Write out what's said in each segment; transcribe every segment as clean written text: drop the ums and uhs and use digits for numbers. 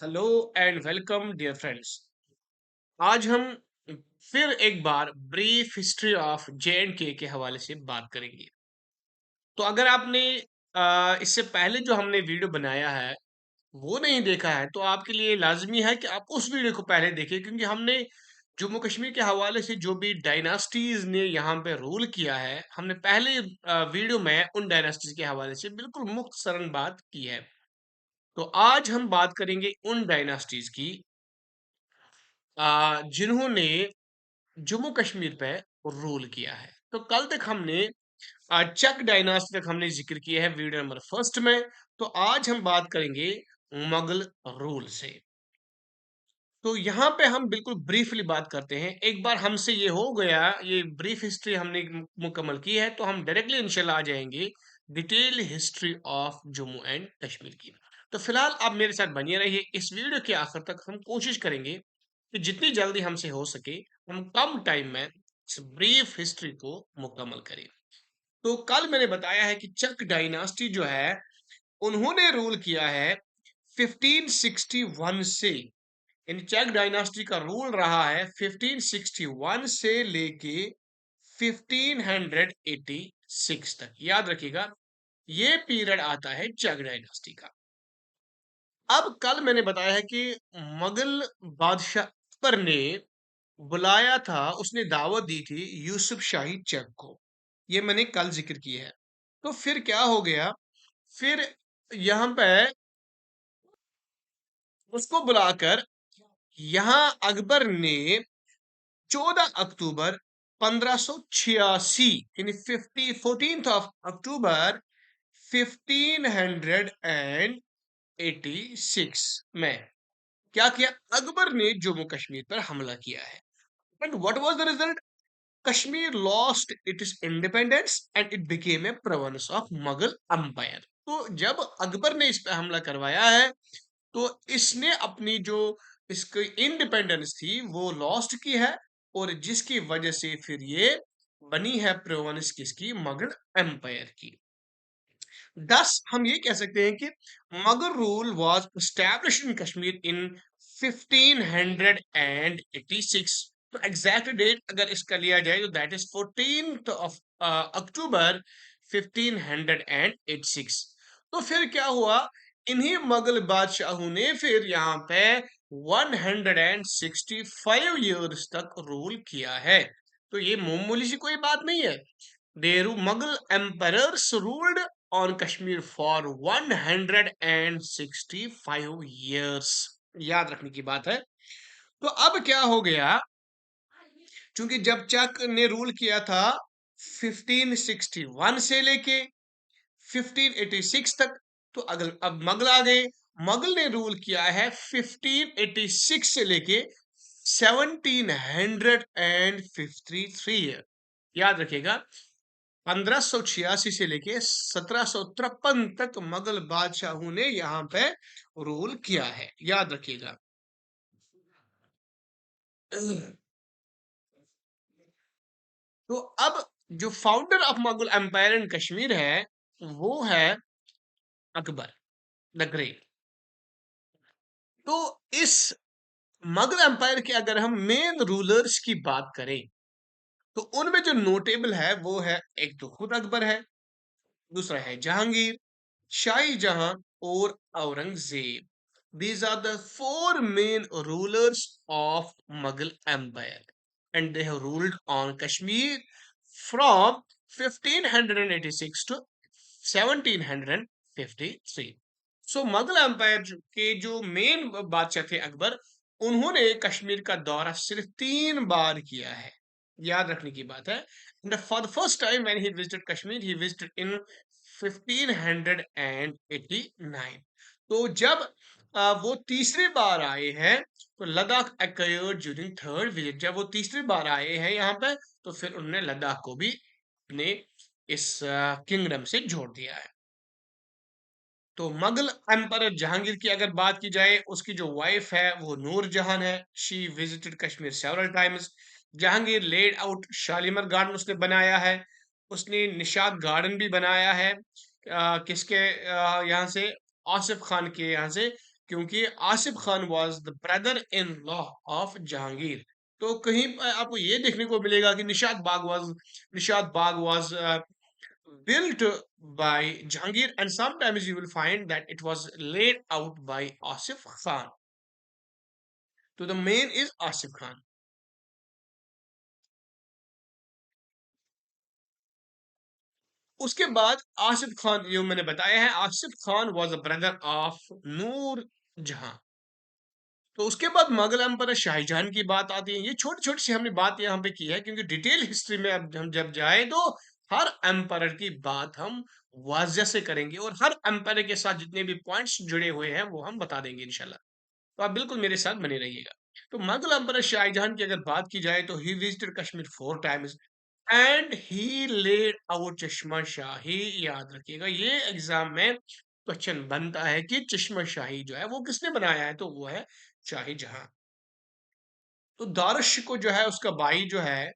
Hello and welcome dear friends. आज हम फिर एक बार brief history of J K हवाले से बात करेंगे। तो अगर आपने इससे पहले जो हमने वीडियो बनाया है वो नहीं देखा है तो आपके लिए लाजमी है कि आप उस वीडियो को पहले देखें, क्योंकि हमने जम्मू कश्मीर के हवाले से जो भी डायनास्टीज ने यहाँ पे रूल किया है हमने पहले वीडियो में उन डायनास्टीज के हवाले से बिल्कुल मुख्तसरन बात की है। तो आज हम बात करेंगे उन डायनास्टीज की जिन्होंने जम्मू कश्मीर पे रूल किया है। तो कल तक हमने चक डायनास्टी तक हमने जिक्र किया है वीडियो नंबर फर्स्ट में। तो आज हम बात करेंगे मुगल रूल से। तो यहाँ पे हम बिल्कुल ब्रीफली बात करते हैं। एक बार हमसे ये हो गया, ये ब्रीफ हिस्ट्री हमने मुकम्मल की है, तो हम डायरेक्टली इंशाल्लाह आ जाएंगे detail history of Jammu and Kashmir की। तो फिलहाल आप मेरे साथ बनिए रहिए। इस वीडियो के आखिर तक हम कोशिश करेंगे कि जितनी जल्दी हमसे हो सके हम कम टाइम में इस ब्रीफ हिस्ट्री को मुकम्मल करें। तो कल मैंने बताया है कि चक डायनास्टी जो है उन्होंने रूल किया है 1561 से। इन चक डायनास्टी का रूल रहा है 1561 से लेके 1586 तक। याद रखिएगा, ये पीरियड आता है चक डायनास्टी का। अब कल मैंने बताया है कि मुगल बादशाह अकबर ने बुलाया था, उसने दावत दी थी यूसुफ शाही चक को। ये मैंने कल जिक्र किया है। तो फिर क्या हो गया, फिर यहाँ पे उसको बुलाकर यहाँ अकबर ने 14 अक्टूबर 1586 यानी 14 अक्टूबर 1586 में क्या किया, अकबर ने जम्मू कश्मीर पर हमला किया है। And what was the result? Kashmir lost its independence and it became a province of Mughal empire. तो जब अकबर ने इस पे हमला करवाया है तो इसने अपनी जो इसकी इंडिपेंडेंस थी वो लॉस्ट की है, और जिसकी वजह से फिर ये बनी है प्रोविंस किसकी, मुगल एम्पायर की। दस हम ये कह सकते हैं कि Mughal rule was established in Kashmir in 1586। तो एग्जैक्ट डेट अगर इसका लिया जाए तो दैट इज 14 अक्टूबर 1586। तो फिर क्या हुआ, इन्हीं मुगल बादशाहों ने फिर यहाँ पे 165 ईयर्स तक रूल किया है। तो ये मामूली सी कोई बात नहीं है। Mughal emperors ruled on Kashmir for 165 years। याद रखने की बात है। तो अब क्या हो गया, क्योंकि जब चक ने रूल किया था 1561 से लेके 1586 तक, तो अगल अब मुगल आ गए। मुगल ने रूल किया है 1586 से लेके 1753। याद रखिएगा, 1586 से लेके 1753 तक मुगल बादशाहों ने यहाँ पे रूल किया है। याद रखिएगा। तो अब जो founder of Mughal empire in Kashmir है वो है अकबर द ग्रेट। तो इस मुगल एम्पायर के अगर हम मेन रूलर्स की बात करें तो उनमें जो नोटेबल है वो है, एक तो खुद अकबर है, दूसरा है जहांगीर, शाही जहां और Aurangzeb. These are the four main rulers of Mughal Empire, and they have ruled on Kashmir from 1586 to 1753। So Mughal empire के जो मेन बादशाह थे अकबर, उन्होंने कश्मीर का दौरा सिर्फ 3 बार किया है। याद रखने की बात है। For the first time when he visited Kashmir, he visited in 1589। तो जब वो तीसरी बार आए हैं तो Ladakh acquired during third visit. जब वो तीसरी बार आए हैं यहाँ पे तो फिर उन्होंने लद्दाख को भी अपने इस किंगडम से जोड़ दिया है। तो मुगल एम्पर जहांगीर की अगर बात की जाए, उसकी जो वाइफ है वो नूर जहान है। She visited Kashmir several times. Jahangir laid out Shalimar garden उसने बनाया है। उसने निशात गार्डन भी बनाया है। किसके यहाँ से, आसिफ खान के यहाँ से, क्योंकि Asif Khan was the brother in law of Jahangir. तो कहीं आपको ये देखने को मिलेगा कि निशाद बाग was built by Jahangir, and sometimes you will find that it was laid out by Asif Khan. So the main is Asif Khan. उसके बाद आसिफ खान, जो मैंने बताया है, Asif Khan was a brother of Noor Jahan. तो उसके बाद मुगल एम्पर शाहजहां की बात आती है। ये छोटी छोटी सी हमने बात यहाँ पे की है, क्योंकि डिटेल हिस्ट्री में अब हम जब जाए तो हर एम्पर की बात हम वाजिया से करेंगे, और हर एम्पर के साथ जितने भी पॉइंट्स जुड़े हुए हैं वो हम बता देंगे इंशाल्लाह। तो आप बिल्कुल मेरे साथ बने रहिएगा। तो मुगल एम्पर शाहजहां की अगर बात की जाए तो ही visited Kashmir 4 times and he laid out चश्मा शाही। याद रखिएगा, ये एग्जाम में क्वेश्चन बनता है कि चश्मा शाही जो है वो किसने बनाया है, तो वो है शाही जहां। तो दारुश को जो है उसका भाई जो है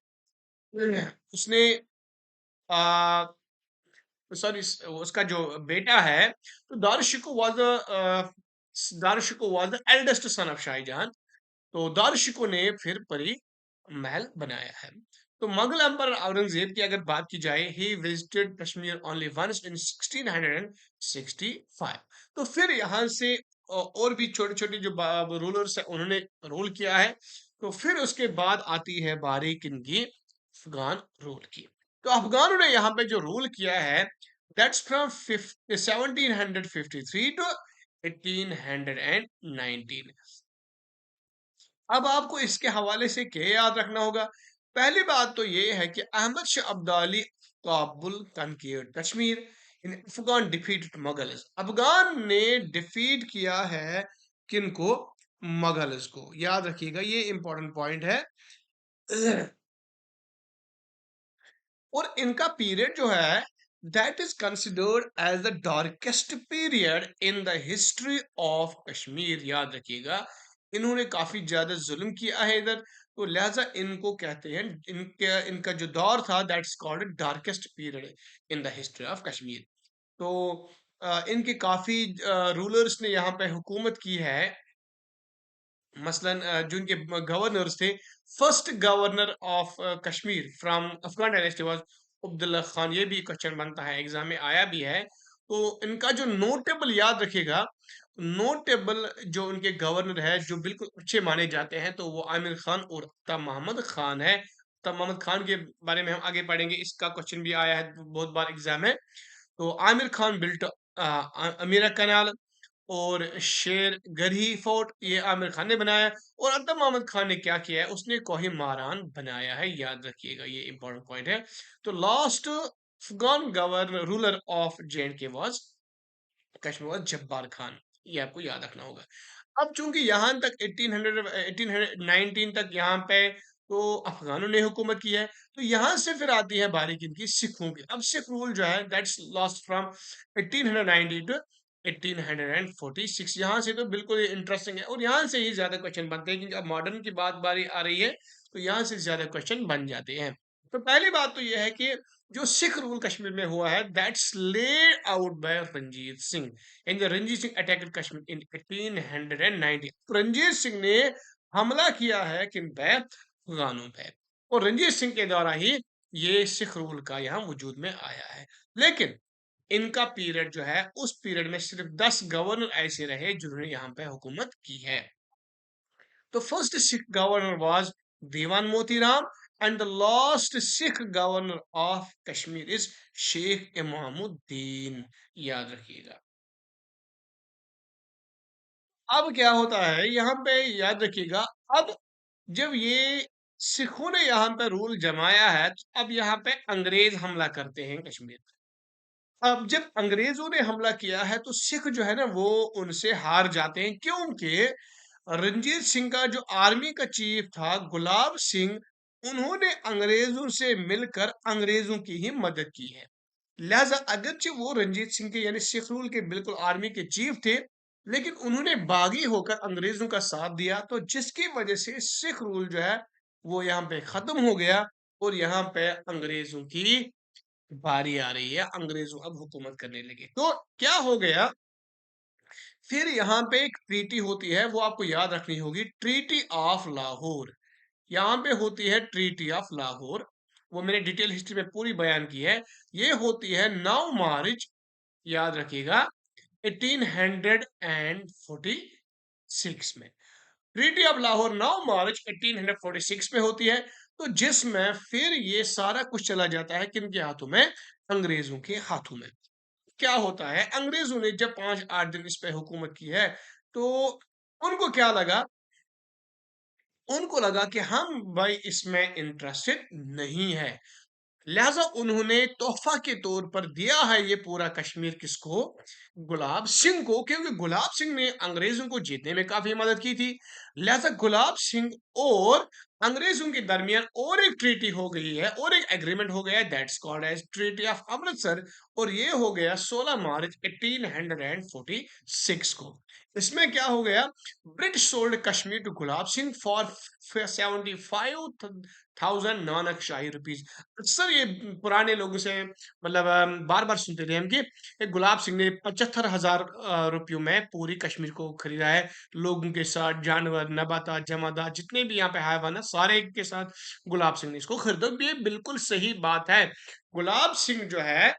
उसने आ, सॉरी, उसका जो बेटा है, तो Dara Shikoh was the eldest son of Shahjahan. तो दारुशिको ने फिर परी महल बनाया है। तो मुगल एम्पर औरंगजेब की अगर बात की जाए, he visited Kashmir only once in 1665। तो फिर यहाँ से और भी छोटे छोटे जो रूलर्स है उन्होंने रूल किया है। तो फिर उसके बाद आती है बारी किनकी, अफगान रूल की। तो अफगानों ने यहाँ पे जो रूल किया है, दैट्स फ्रॉम 1753 टू 1819। अब आपको इसके हवाले से क्या याद रखना होगा? पहली बात तो ये है कि अहमद शाह अब्दाली काबुल कनकेयर्ड कश्मीर इन अफगान डिफीटेड मुगल्स। अफगान ने डिफीट किया है किनको? मुगल्स को। याद रखिएगा, ये इंपॉर्टेंट पॉइंट है। और इनका पीरियड जो है, that is considered as the darkest period in the history of Kashmir. याद रखिएगा, इन्होंने काफी ज्यादा जुल्म किया है इधर, तो लिहाजा इनको कहते हैं, इनका जो दौर था, that's called darkest period in the history of Kashmir. तो इनके काफी रूलर्स ने यहाँ पे हुकूमत की है। मसलन जो इनके गवर्नर्स थे, first governor of Kashmir from Afghan dynasty was Abdullah Khan. ये भी क्वेश्चन बनता है, एग्जाम में आया भी है। तो इनका जो नोटेबल, याद रखिएगा, नोटेबल जो उनके गवर्नर है जो बिल्कुल अच्छे माने जाते हैं, तो वो आमिर खान और अख्तर मोहम्मद खान है। अख्तर मोहम्मद खान के बारे में हम आगे पढ़ेंगे, इसका क्वेश्चन भी आया है बहुत बार एग्जाम में। तो आमिर खान बिल्ट अमीरा कनाल और शेर गढ़ी फोर्ट, ये आमिर खान ने बनाया। और अब्दुल मोहम्मद खान ने क्या किया है, उसने कोही मारान बनाया है। याद रखिएगा, ये इंपॉर्टेंट पॉइंट है। तो last Afghan governor ruler of J and के वॉज कश्मीर वॉज जब्बार खान। ये आपको याद रखना होगा। अब चूंकि यहाँ तक 1819 तक यहाँ पे तो अफगानों ने हुकूमत की है, तो यहाँ से फिर आती है बारी किनकी, सिखों की। अब सिख रूल जो है, दैट्स लॉस्ट फ्रॉम 1890 टू 1846। यहाँ से तो बिल्कुल इंटरेस्टिंग है, और यहाँ से ही ज्यादा क्वेश्चन बनते हैं, क्योंकि अब मॉडर्न की बात बारी आ रही है, तो यहाँ से ज्यादा क्वेश्चन बन जाते हैं। तो पहली बात तो यह है कि जो सिख रूल कश्मीर में हुआ है, that's laid out by Ranjit Singh. In the Ranjit Singh attacked Kashmir in 1890। Ranjit Singh ने हमला किया है किन पे? अफगानों पे। और रंजीत सिंह के द्वारा ही ये सिख रूल का यहाँ वजूद में आया है। लेकिन इनका पीरियड जो है, उस पीरियड में सिर्फ 10 गवर्नर ऐसे रहे जिन्होंने यहाँ पे हुकूमत की है। The first Sikh governor was Dewan Motiram, and the last Sikh governor of Kashmir is Sheikh Imamuddin. याद रखिएगा। अब क्या होता है यहाँ पे, याद रखिएगा, अब जब ये सिखों ने यहाँ पे रूल जमाया है, तो अब यहाँ पे अंग्रेज हमला करते हैं कश्मीर पे। अब जब अंग्रेजों ने हमला किया है, तो सिख जो है ना वो उनसे हार जाते हैं, क्योंकि रंजीत सिंह का जो आर्मी का चीफ था गुलाब सिंह, उन्होंने अंग्रेजों से मिलकर अंग्रेजों की ही मदद की है। लिहाजा अगरचे वो रंजीत सिंह के यानी सिख रूल के बिल्कुल आर्मी के चीफ थे, लेकिन उन्होंने बागी होकर अंग्रेजों का साथ दिया, तो जिसकी वजह से सिख रूल जो है वो यहाँ पे खत्म हो गया, और यहाँ पे अंग्रेजों की बारी आ रही है। अंग्रेजों अब हुकूमत करने लगे। तो क्या हो गया, फिर यहाँ पे एक ट्रीटी होती है, वो आपको याद रखनी होगी, ट्रीटी ऑफ लाहौर। यहाँ पे होती है ट्रीटी ऑफ लाहौर, वो मैंने डिटेल हिस्ट्री में पूरी बयान की है। ये होती है 9 मार्च, याद रखिएगा, 1846 में। ट्रीटी ऑफ लाहौर 9 मार्च 1846 में होती है, तो जिसमें फिर ये सारा कुछ चला जाता है किनके हाथों में? अंग्रेजों के हाथों में। क्या होता है, अंग्रेजों ने जब 5-8 दिन इस पे हुकूमत की है, तो उनको क्या लगा, उनको लगा कि हम भाई इसमें इंटरेस्टेड नहीं है। लिहाजा उन्होंने तोहफा के तौर पर दिया है ये पूरा कश्मीर किसको? गुलाब सिंह को, क्योंकि गुलाब सिंह ने अंग्रेजों को जीतने में काफी मदद की थी। लिहाजा गुलाब सिंह और अंग्रेजों के दरमियान और एक ट्रीटी हो गई है, और एक एग्रीमेंट हो गया है, that's called as treaty of Amritsar. और ये हो गया 16 मार्च 1846 को। इसमें क्या हो गया, British sold Kashmir to Gulab Singh for 75,000 Nanak Shahi rupees. अक्सर ये पुराने लोगों से मतलब बार बार सुनते थे हम कि एक गुलाब सिंह ने 75,000 रुपयों में पूरी कश्मीर को खरीदा है। लोगों के साथ, जानवर, नबातात, जमादार, जितने भी यहाँ पे हैवान है, सारे के साथ गुलाब सिंह ने इसको खरीदा। ये बिल्कुल सही बात है। गुलाब सिंह जो है,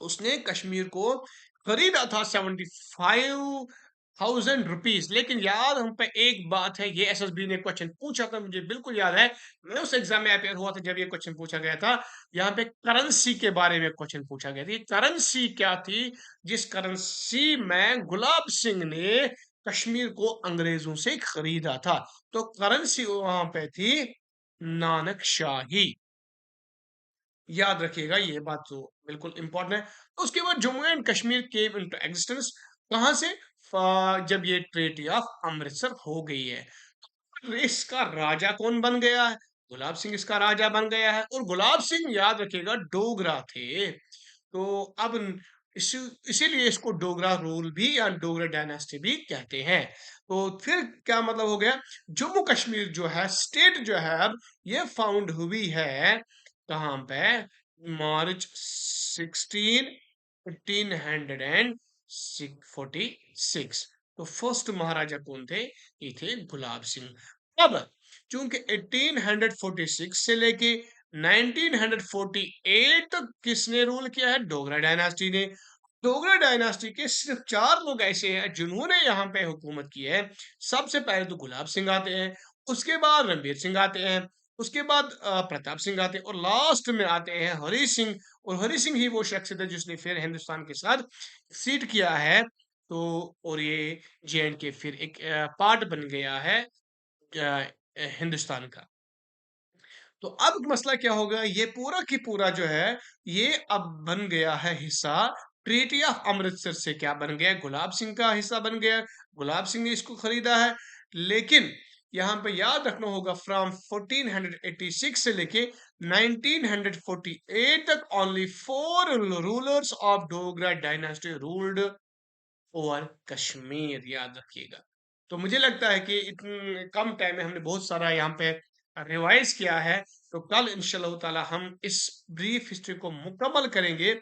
उसने कश्मीर को खरीदा था 75,000 रुपीज। लेकिन यार हम पे एक बात है, ये एसएसबी ने क्वेश्चन पूछा था, मुझे बिल्कुल याद है, मैं उस एग्जाम में अपेयर हुआ था जब ये क्वेश्चन पूछा गया था। यहाँ पे करेंसी के बारे में क्वेश्चन पूछा गया था। ये करेंसी क्या थी जिस करेंसी में गुलाब सिंह ने कश्मीर को अंग्रेजों से खरीदा था? तो करेंसी वहां पे थी नानक शाही। याद रखिएगा, ये बात तो बिल्कुल इंपॉर्टेंट है। तो उसके बाद Jammu and Kashmir came into existence, कहां से? जब ये ट्रीटी ऑफ अमृतसर हो गई है। तो इसका राजा कौन बन गया है? गुलाब सिंह इसका राजा बन गया है। और गुलाब सिंह, याद रखिएगा, डोगरा थे। तो अब इस इसीलिए इसको डोगरा रूल भी या डोगरा डायनेस्टी भी कहते हैं। तो फिर क्या मतलब हो गया, जम्मू कश्मीर जो है स्टेट जो है, अब ये फाउंड हुई है कहाँ पे? मार्च 16 1846। तो फर्स्ट महाराजा कौन थे? ये थे गुलाब सिंह। अब चूंकि 1846 से लेके 1948 तक किसने रूल किया है? डोगरा डायनास्टी ने। डोगरा डायनास्टी के सिर्फ 4 लोग ऐसे हैं जिन्होंने यहाँ पे हुकूमत की है। सबसे पहले तो गुलाब सिंह आते हैं, उसके बाद रणबीर सिंह आते हैं, उसके बाद प्रताप सिंह आते हैं, और लास्ट में आते हैं हरी सिंह। और हरी सिंह ही वो शख्स थे जिसने फिर हिंदुस्तान के साथ सीट किया है। तो और ये जे.एंड.के फिर एक पार्ट बन गया है हिंदुस्तान का। तो अब मसला क्या होगा, ये पूरा की पूरा जो है, ये अब बन गया है हिस्सा ट्रीटी ऑफ अमृतसर से। क्या बन गया? गुलाब सिंह का हिस्सा बन गया। गुलाब सिंह ने इसको खरीदा है। लेकिन यहाँ पे याद रखना होगा, फ्रॉम 1486 से लेके 1948 तक only 4 rulers of Dogra dynasty ruled over Kashmir. याद रखिएगा। तो मुझे लगता है कि इतने कम टाइम में हमने बहुत सारा यहाँ पे रिवाइज किया है। तो कल इंशाल्लाह ताला हम इस ब्रीफ हिस्ट्री को मुकम्मल करेंगे।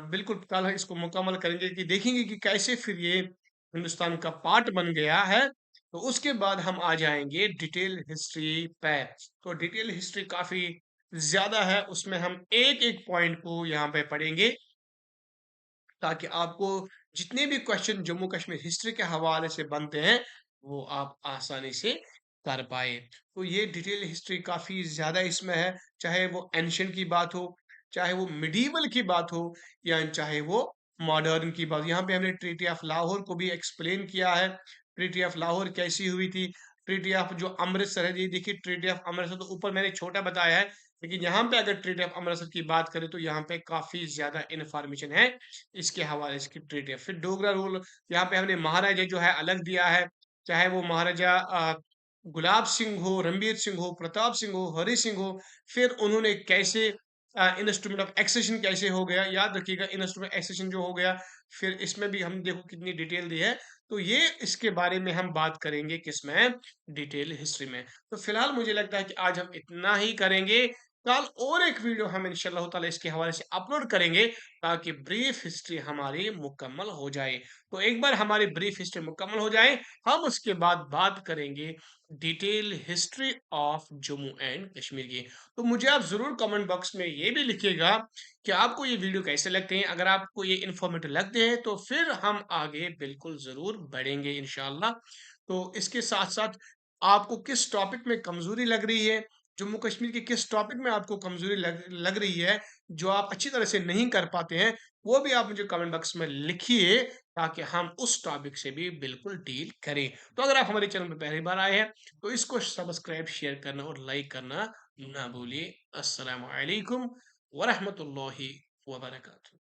बिल्कुल कल इसको मुकम्मल करेंगे कि देखेंगे कि कैसे फिर ये हिंदुस्तान का पार्ट बन गया है। तो उसके बाद हम आ जाएंगे डिटेल हिस्ट्री पे। तो डिटेल हिस्ट्री काफी ज्यादा है, उसमें हम एक एक पॉइंट को यहाँ पे पढ़ेंगे, ताकि आपको जितने भी क्वेश्चन जम्मू कश्मीर हिस्ट्री के हवाले से बनते हैं, वो आप आसानी से कर पाए। तो ये डिटेल हिस्ट्री काफी ज्यादा इसमें है, चाहे वो एंशियंट की बात हो, चाहे वो मिडीवल की बात हो, या चाहे वो मॉडर्न की बात। यहाँ पे हमने ट्रीटी ऑफ लाहौर को भी एक्सप्लेन किया है, ट्रीटी ऑफ लाहौर कैसी हुई थी। ट्रीटी ऑफ जो अमृतसर है, ये देखिए ट्रीटी ऑफ अमृतसर तो ऊपर मैंने छोटा बताया है, लेकिन यहाँ पे अगर ट्रीटी ऑफ अमृतसर की बात करें तो यहाँ पे काफी ज्यादा इंफॉर्मेशन है इसके हवाले से। ट्रीटी है फिर डोगरा रूल, यहाँ पे हमने महाराजा जो है अलग दिया है, चाहे वो महाराजा गुलाब सिंह हो, रणबीर सिंह हो, प्रताप सिंह हो, हरि सिंह हो। फिर उन्होंने कैसे इंस्ट्रूमेंट ऑफ एक्सेशन कैसे हो गया, याद रखिएगा, इंस्ट्रूमेंट एक्सेशन जो हो गया, फिर इसमें भी हम देखो कितनी डिटेल दी है। तो ये इसके बारे में हम बात करेंगे किसमें? डिटेल हिस्ट्री में। तो फिलहाल मुझे लगता है कि आज हम इतना ही करेंगे। कल और एक वीडियो हम इंशाअल्लाह ताला इसके हवाले से अपलोड करेंगे ताकि ब्रीफ हिस्ट्री हमारी मुकम्मल हो जाए। तो एक बार हमारी ब्रीफ हिस्ट्री मुकम्मल हो जाए, हम उसके बाद बात करेंगे detail history of Jammu and Kashmir की। तो मुझे आप ज़रूर कमेंट बॉक्स में ये भी लिखिएगा कि आपको ये वीडियो कैसे लगते हैं। अगर आपको ये इन्फॉर्मेटिव लगते हैं तो फिर हम आगे बिल्कुल ज़रूर बढ़ेंगे इंशाअल्लाह। तो इसके साथ-साथ आपको किस टॉपिक में कमज़ोरी लग रही है, जम्मू कश्मीर के किस टॉपिक में आपको कमज़ोरी लग लग रही है, जो आप अच्छी तरह से नहीं कर पाते हैं, वो भी आप मुझे कमेंट बॉक्स में लिखिए ताकि हम उस टॉपिक से भी बिल्कुल डील करें। तो अगर आप हमारे चैनल पे पहली बार आए हैं, तो इसको सब्सक्राइब, शेयर करना और लाइक करना ना भूलिए। अस्सलामु अलैकुम व रहमतुल्लाहि व बरकातहू।